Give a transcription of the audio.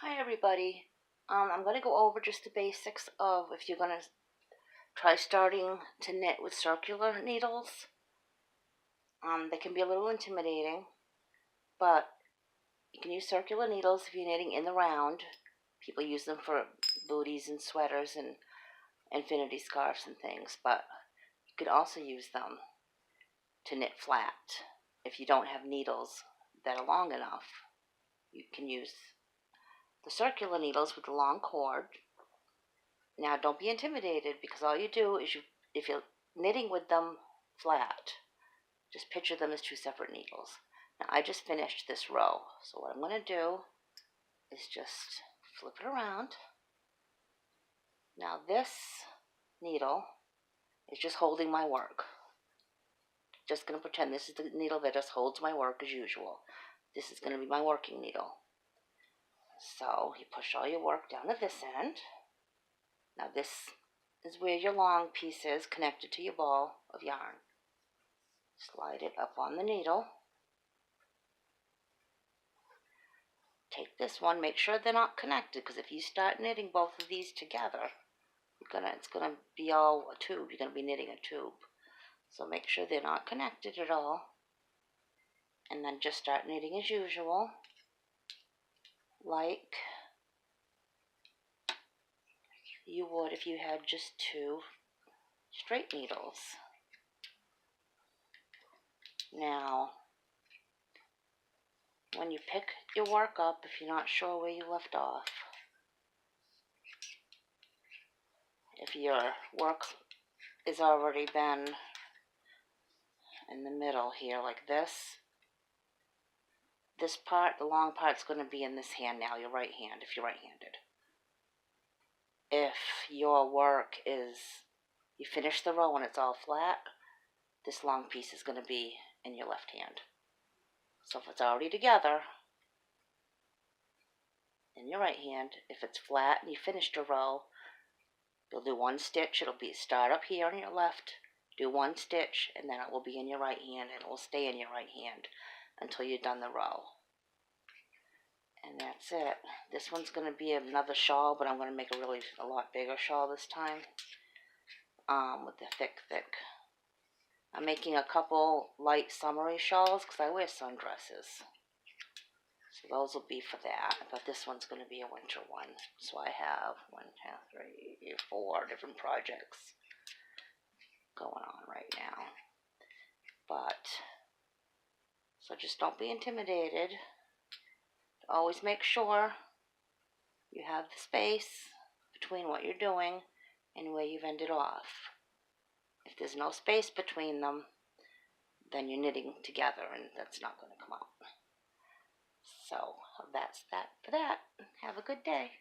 Hi everybody. I'm going to go over just the basics of if you're going to try starting to knit with circular needles. They can be a little intimidating, but you can use circular needles if you're knitting in the round. People use them for booties and sweaters and infinity scarves and things, but you could also use them to knit flat. If you don't have needles that are long enough, you can use the circular needles with the long cord. Now, don't be intimidated, because all you do is if you're knitting with them flat, just picture them as two separate needles. Now, I just finished this row, so what I'm going to do is just flip it around. Now, this needle is just holding my work. Just going to pretend this is the needle that just holds my work as usual. This is going to be my working needle. So, you push all your work down to this end. Now, this is where your long piece is connected to your ball of yarn. Slide it up on the needle. Take this one, make sure they're not connected, because if you start knitting both of these together, it's gonna be all a tube. You're gonna be knitting a tube. So make sure they're not connected at all. And then just start knitting as usual, like you would if you had just two straight needles. Now, when you pick your work up, if you're not sure where you left off, if your work has already been in the middle here like this part, the long part's going to be in this hand now, your right hand, if you're right-handed. If your work is, you finish the row and it's all flat, this long piece is going to be in your left hand. So if it's already together, in your right hand, if it's flat and you finished a row, you'll do one stitch. It'll be start up here on your left, do one stitch, and then it will be in your right hand, and it will stay in your right hand until you're done the row. And that's it. This one's going to be another shawl, but I'm going to make a lot bigger shawl this time, with the thick. I'm making a couple light summery shawls because I wear sundresses. So those will be for that, but this one's going to be a winter one. So I have 4 different projects going on right now. So just don't be intimidated. Always make sure you have the space between what you're doing and where you've ended off. If there's no space between them, then you're knitting together and that's not going to come out. So that's that for that. Have a good day.